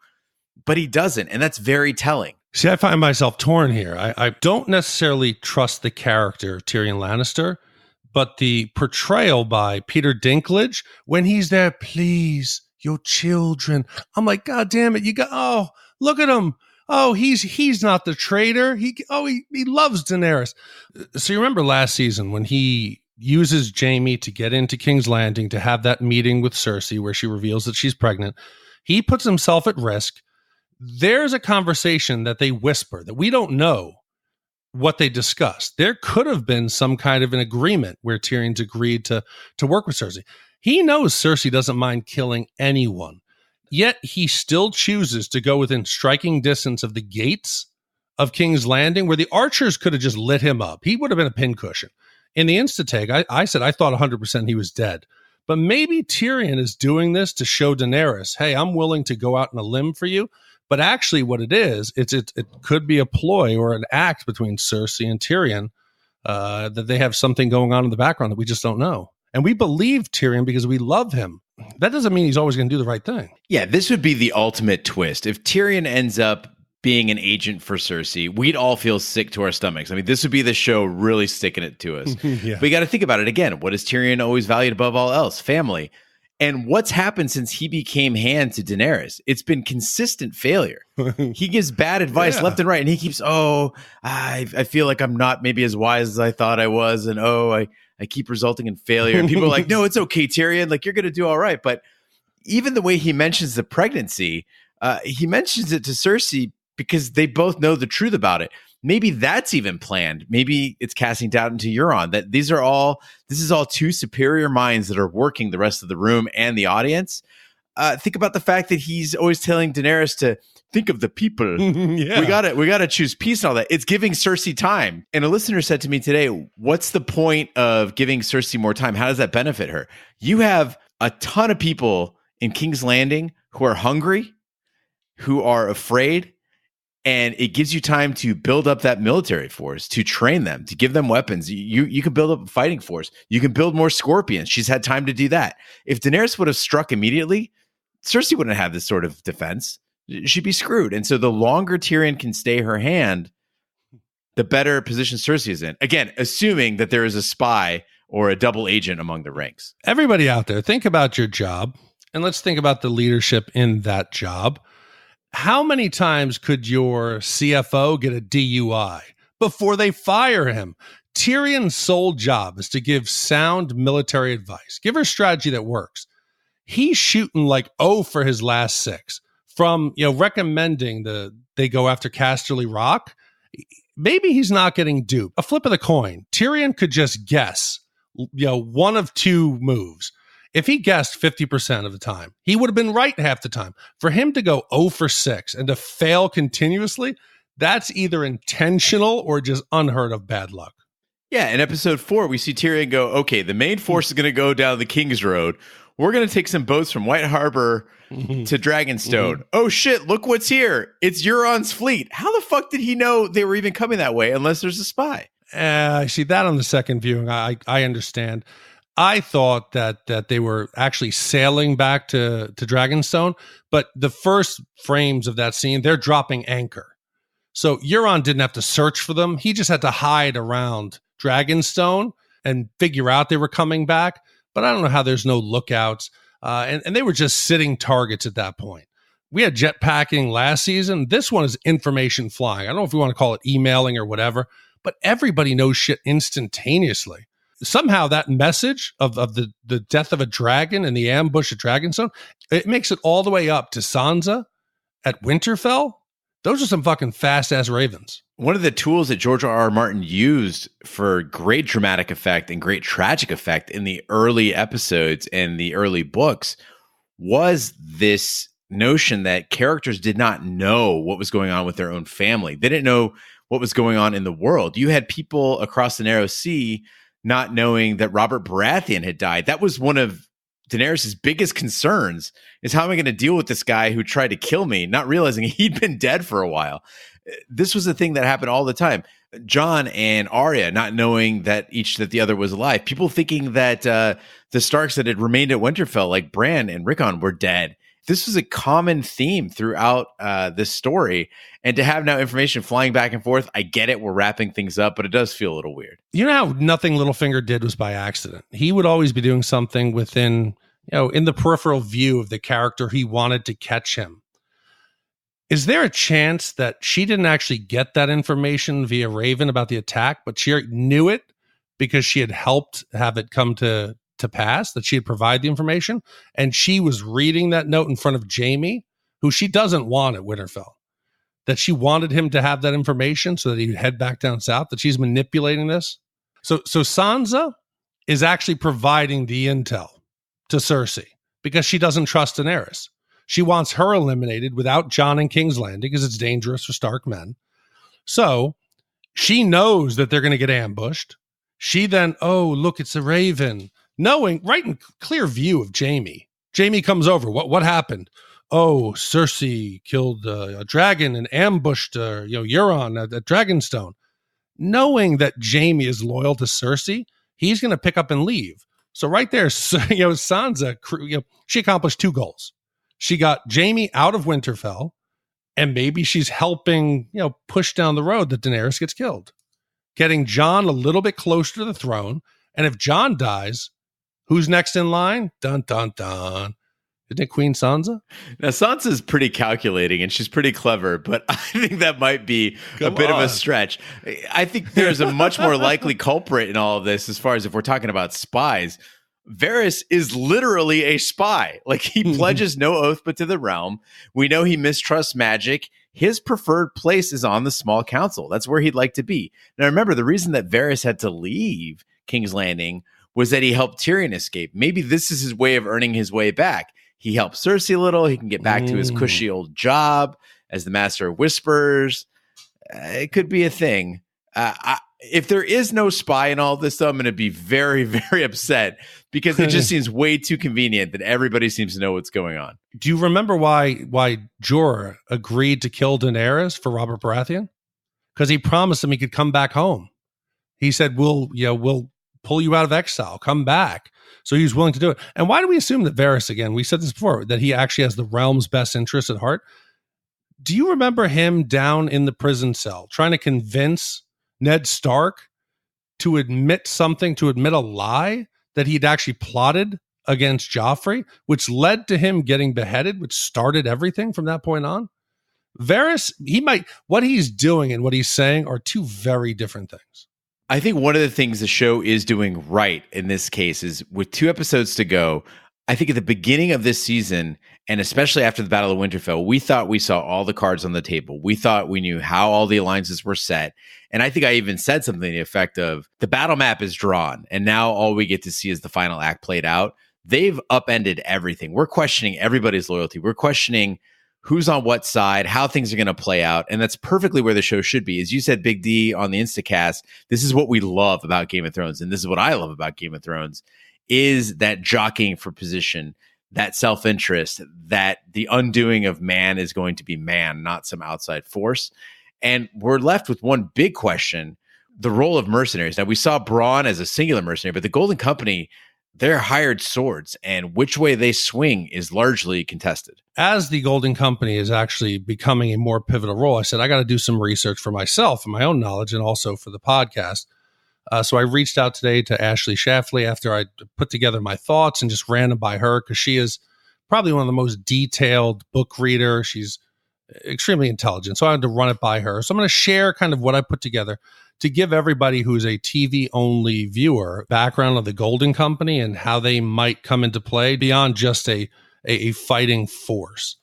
but he doesn't. And that's very telling. See, I find myself torn here. I don't necessarily trust the character Tyrion Lannister, but the portrayal by Peter Dinklage when he's there, please, your children. I'm like, God damn it. Look at him. Oh, he's not the traitor. He loves Daenerys. So you remember last season when he uses Jaime to get into King's Landing to have that meeting with Cersei where she reveals that she's pregnant. He puts himself at risk. There's a conversation that they whisper that we don't know what they discussed. There could have been some kind of an agreement where Tyrion's agreed to work with Cersei. He knows Cersei doesn't mind killing anyone, yet he still chooses to go within striking distance of the gates of King's Landing, where the archers could have just lit him up. He would have been a pincushion. In the insta-take, I said I thought 100% he was dead. But maybe Tyrion is doing this to show Daenerys, hey, I'm willing to go out on a limb for you. But actually what it is, it could be a ploy or an act between Cersei and Tyrion, that they have something going on in the background that we just don't know. And we believe Tyrion because we love him. That doesn't mean he's always going to do the right thing. Yeah, this would be the ultimate twist. If Tyrion ends up being an agent for Cersei, we'd all feel sick to our stomachs. I mean, this would be the show really sticking it to us. Yeah. But you got to think about it again. What has Tyrion always valued above all else? Family. And what's happened since he became hand to Daenerys? It's been consistent failure. He gives bad advice left and right, and he keeps, I feel like I'm not maybe as wise as I thought I was, and I keep resulting in failure. And people are like, no, it's okay, Tyrion. Like, you're going to do all right. But even the way he mentions the pregnancy, he mentions it to Cersei because they both know the truth about it. Maybe that's even planned. Maybe it's casting doubt into Euron that this is all two superior minds that are working the rest of the room and the audience. Think about the fact that he's always telling Daenerys to think of the people. Yeah. We gotta choose peace and all that. It's giving Cersei time. And a listener said to me today, what's the point of giving Cersei more time? How does that benefit her? You have a ton of people in King's Landing who are hungry, who are afraid, and it gives you time to build up that military force, to train them, to give them weapons. You can build up a fighting force. You can build more scorpions. She's had time to do that. If Daenerys would have struck immediately, Cersei wouldn't have this sort of defense. She'd be screwed. And so the longer Tyrion can stay her hand, the better position Cersei is in. Again, assuming that there is a spy or a double agent among the ranks. Everybody out there, think about your job, and let's think about the leadership in that job. How many times could your CFO get a DUI before they fire him? Tyrion's sole job is to give sound military advice. Give her a strategy that works. He's shooting like for his last 6 from, recommending they go after Casterly Rock. Maybe he's not getting duped. A flip of the coin. Tyrion could just guess, one of 2 moves. If he guessed 50% of the time, he would have been right half the time. For him to go 0 for 6 and to fail continuously, that's either intentional or just unheard of bad luck. Yeah, in episode 4, we see Tyrion go, okay, the main force is going to go down the King's Road. We're going to take some boats from White Harbor to Dragonstone. Oh, shit, look what's here. It's Euron's fleet. How the fuck did he know they were even coming that way unless there's a spy? I see that on the second viewing. I understand. I thought that they were actually sailing back to Dragonstone, but the first frames of that scene, they're dropping anchor. So Euron didn't have to search for them. He just had to hide around Dragonstone and figure out they were coming back. But I don't know how there's no lookouts. And they were just sitting targets at that point. We had jetpacking last season. This one is information flying. I don't know if we want to call it emailing or whatever, but everybody knows shit instantaneously. Somehow that message of the death of a dragon and the ambush at Dragonstone, it makes it all the way up to Sansa at Winterfell. Those are some fucking fast-ass ravens. One of the tools that George R.R. Martin used for great dramatic effect and great tragic effect in the early episodes and the early books was this notion that characters did not know what was going on with their own family. They didn't know what was going on in the world. You had people across the Narrow Sea not knowing that Robert Baratheon had died. That was one of Daenerys' biggest concerns, is how am I going to deal with this guy who tried to kill me, not realizing he'd been dead for a while. This was a thing that happened all the time. Jon and Arya not knowing that the other was alive. People thinking that the Starks that had remained at Winterfell, like Bran and Rickon, were dead. This was a common theme throughout this story. And to have now information flying back and forth, I get it. We're wrapping things up, but it does feel a little weird. You know how nothing Littlefinger did was by accident. He would always be doing something within, in the peripheral view of the character he wanted to catch him. Is there a chance that she didn't actually get that information via Raven about the attack, but she knew it because she had helped have it come to pass, that she had provided the information, and she was reading that note in front of Jaime, who she doesn't want at Winterfell, that she wanted him to have that information so that he would head back down south, that she's manipulating this? So Sansa is actually providing the intel to Cersei because she doesn't trust Daenerys. She wants her eliminated without Jon in King's Landing because it's dangerous for Stark men. So she knows that they're going to get ambushed. She then, oh, look, it's a Raven. Knowing, right in clear view of Jaime. Jaime comes over. What happened? Oh, Cersei killed a dragon and ambushed Euron at Dragonstone. Knowing that Jaime is loyal to Cersei, he's going to pick up and leave. So right there, Sansa, she accomplished 2 goals. She got Jaime out of Winterfell, and maybe she's helping, push down the road that Daenerys gets killed. Getting Jon a little bit closer to the throne, and if Jon dies, who's next in line? Dun, dun, dun. Isn't it Queen Sansa? Now, Sansa's pretty calculating, and she's pretty clever, but I think that might be a bit of a stretch. I think there's a much more likely culprit in all of this, as far as if we're talking about spies. Varys is literally a spy. Like, he pledges no oath but to the realm. We know he mistrusts magic. His preferred place is on the small council. That's where he'd like to be. Now, remember, the reason that Varys had to leave King's Landing was that he helped Tyrion escape. Maybe this is his way of earning his way back. He helped Cersei a little. He can get back to his cushy old job as the Master of Whispers. It could be a thing. If there is no spy in all this, though, I'm going to be very, very upset because it just seems way too convenient that everybody seems to know what's going on. Do you remember why Jorah agreed to kill Daenerys for Robert Baratheon? Because he promised him he could come back home. He said, we'll pull you out of exile, come back. So he was willing to do it. And why do we assume that Varys, again, we said this before, that he actually has the realm's best interest at heart? Do you remember him down in the prison cell trying to convince Ned Stark to admit something, to admit a lie that he'd actually plotted against Joffrey, which led to him getting beheaded, which started everything from that point on? Varys, what he's doing and what he's saying are 2 very different things. I think one of the things the show is doing right in this case is, with 2 episodes to go, I think at the beginning of this season, and especially after the Battle of Winterfell, we thought we saw all the cards on the table. We thought we knew how all the alliances were set. And I think I even said something to the effect of, the battle map is drawn, and now all we get to see is the final act played out. they've upended everything. We're questioning everybody's loyalty. We're questioning who's on what side, how things are going to play out. And that's perfectly where the show should be. As you said, Big D on the Instacast, this is what we love about Game of Thrones. And this is what I love about Game of Thrones, is that jockeying for position, that self-interest, that the undoing of man is going to be man, not some outside force. And we're left with one big question, the role of mercenaries. Now, we saw Bronn as a singular mercenary, but the Golden Company, they're hired swords, and which way they swing is largely contested. As the Golden Company is actually becoming a more pivotal role, I said, I got to do some research for myself and my own knowledge, and also for the podcast. So I reached out today to Ashley Shafley after I put together my thoughts and just ran them by her, because she is probably one of the most detailed book reader. She's extremely intelligent. So I had to run it by her. So I'm going to share kind of what I put together to give everybody who's a TV only viewer background of the Golden Company and how they might come into play beyond just a fighting force.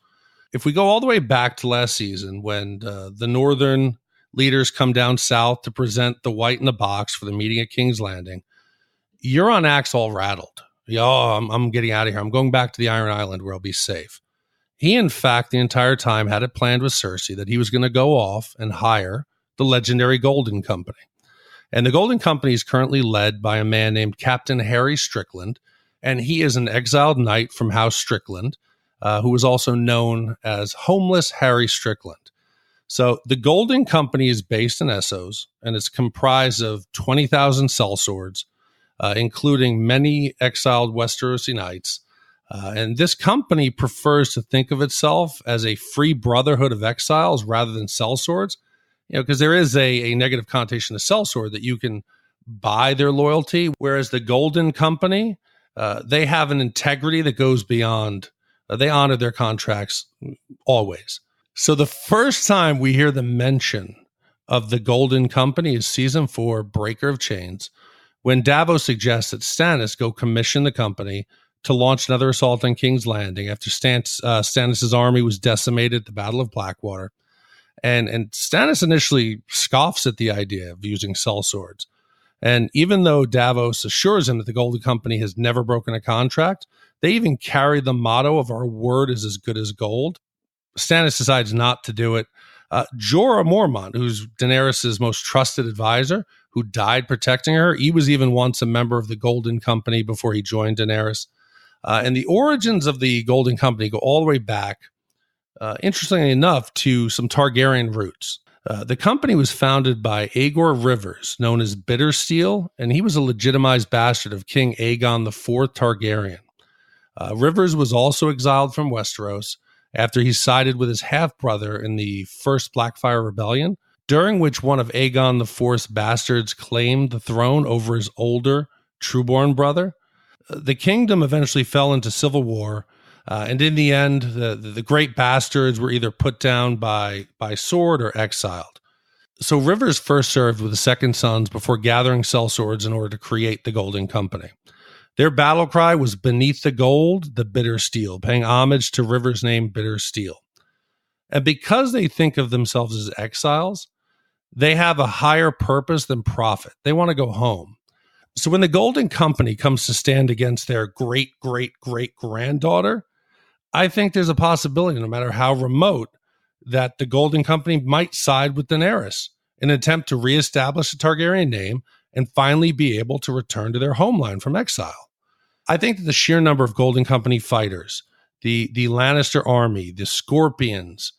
If we go all the way back to last season, when the Northern leaders come down south to present the white in the box for the meeting at King's Landing, Euron acts all rattled. I'm getting out of here. I'm going back to the Iron Island where I'll be safe. He, in fact, the entire time had it planned with Cersei that he was going to go off and hire the legendary Golden Company. And the Golden Company is currently led by a man named Captain Harry Strickland, and he is an exiled knight from House Strickland, who is also known as Homeless Harry Strickland. So the Golden Company is based in Essos, and it's comprised of 20,000 sellswords, including many exiled Westerosi knights. And this company prefers to think of itself as a free brotherhood of exiles rather than sellswords, because there is a negative connotation to sellsword that you can buy their loyalty, whereas the Golden Company, they have an integrity that goes beyond, they honor their contracts always. So the first time we hear the mention of the Golden Company is season 4, Breaker of Chains, when Davos suggests that Stannis go commission the company to launch another assault on King's Landing after Stannis' army was decimated at the Battle of Blackwater. And Stannis initially scoffs at the idea of using sellswords. And even though Davos assures him that the Golden Company has never broken a contract, they even carry the motto of our word is as good as gold. Stannis decides not to do it. Jorah Mormont, who's Daenerys' most trusted advisor, who died protecting her, he was even once a member of the Golden Company before he joined Daenerys. And the origins of the Golden Company go all the way back, interestingly enough, to some Targaryen roots. The company was founded by Aegor Rivers, known as Bittersteel, and he was a legitimized bastard of King Aegon IV Targaryen. Rivers was also exiled from Westeros after he sided with his half-brother in the First Blackfyre Rebellion, during which one of Aegon IV's bastards claimed the throne over his older, trueborn brother. The kingdom eventually fell into civil war, and in the end, the great bastards were either put down by sword or exiled. So Rivers first served with the Second Sons before gathering sellswords in order to create the Golden Company. Their battle cry was "Beneath the gold, the bitter steel," paying homage to Rivers' name, Bitter Steel. And because they think of themselves as exiles, they have a higher purpose than profit. They want to go home. So when the Golden Company comes to stand against their great-great-great-granddaughter, I think there's a possibility, no matter how remote, that the Golden Company might side with Daenerys in an attempt to reestablish the Targaryen name and finally be able to return to their homeland from exile. I think that the sheer number of Golden Company fighters, the Lannister army, the Scorpions,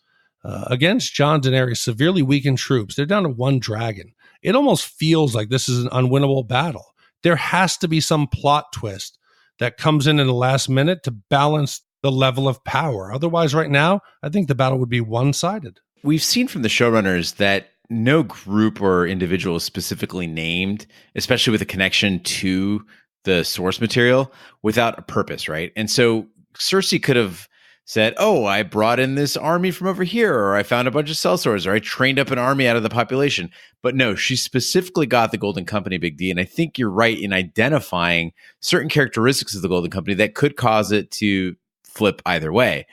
against Jon Daenerys' severely weakened troops, they're down to one dragon. It almost feels like this is an unwinnable battle. There has to be some plot twist that comes in the last minute to balance the level of power. Otherwise, right now, I think the battle would be one-sided. We've seen from the showrunners that no group or individual is specifically named, especially with a connection to the source material, without a purpose, right? And so Cersei could have said, "Oh, I brought in this army from over here, or I found a bunch of sellswords, or I trained up an army out of the population." But no, she specifically got the Golden Company, Big D. And I think you're right in identifying certain characteristics of the Golden Company that could cause it to flip either way.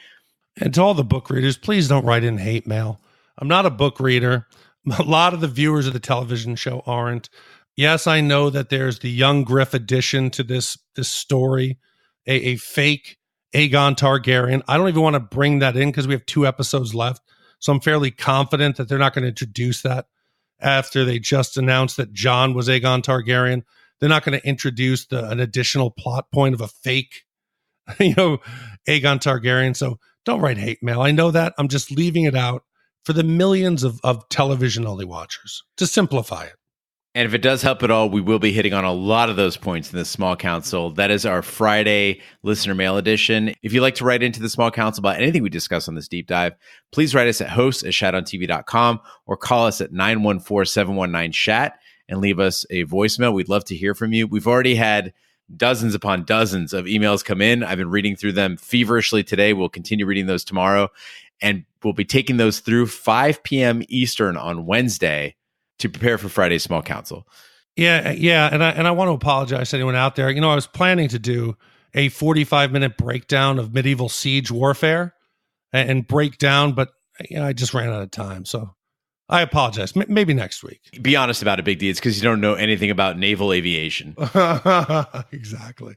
And to all the book readers, please don't write in hate mail. I'm not a book reader. A lot of the viewers of the television show aren't. Yes, I know that there's the young Griff addition to this story. a fake Aegon Targaryen. I don't even want to bring that in because we have 2 episodes left. So I'm fairly confident that they're not going to introduce that after they just announced that Jon was Aegon Targaryen. They're not going to introduce an additional plot point of a fake, Aegon Targaryen. So don't write hate mail. I know that. I'm just leaving it out for the millions of television-only watchers to simplify it. And if it does help at all, we will be hitting on a lot of those points in the Small Council. That is our Friday listener mail edition. If you'd like to write into the Small Council about anything we discuss on this deep dive, please write us at hosts@shatontv.com or call us at 914-719-SHAT and leave us a voicemail. We'd love to hear from you. We've already had dozens upon dozens of emails come in. I've been reading through them feverishly today. We'll continue reading those tomorrow. And we'll be taking those through 5 p.m. Eastern on Wednesday to prepare for Friday's Small Council. Yeah. And I want to apologize to anyone out there. I was planning to do a 45-minute breakdown of medieval siege warfare and break down, but I just ran out of time. So I apologize. Maybe next week. Be honest about it, Big D. It's because you don't know anything about naval aviation. Exactly.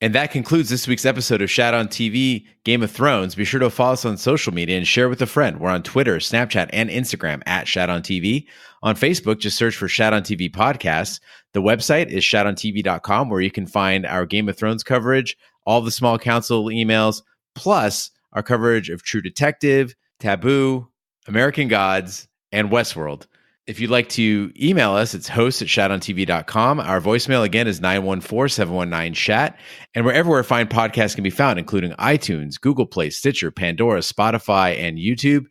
And that concludes this week's episode of Shat on TV Game of Thrones. Be sure to follow us on social media and share with a friend. We're on Twitter, Snapchat, and Instagram at Shat on TV. On Facebook, just search for Shat on TV Podcasts. The website is shatontv.com, where you can find our Game of Thrones coverage, all the Small Council emails, plus our coverage of True Detective, Taboo, American Gods, and Westworld. If you'd like to email us, it's hosts@shatontv.com. Our voicemail, again, is 914-719-SHAT. And wherever fine podcasts can be found, including iTunes, Google Play, Stitcher, Pandora, Spotify, and YouTube,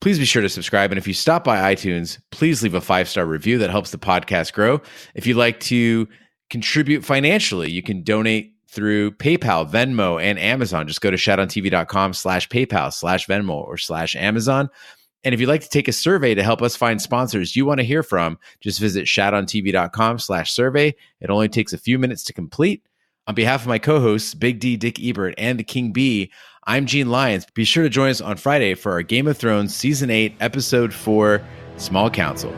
please be sure to subscribe. And if you stop by iTunes, please leave a 5-star review. That helps the podcast grow. If you'd like to contribute financially, you can donate through PayPal, Venmo, and Amazon. Just go to shatontv.com/PayPal/Venmo or /Amazon. And if you'd like to take a survey to help us find sponsors you want to hear from, just visit shatontv.com/survey. It only takes a few minutes to complete. On behalf of my co-hosts, Big D, Dick Ebert, and the King Bee, I'm Gene Lyons. Be sure to join us on Friday for our Game of Thrones Season 8, Episode 4, Small Council.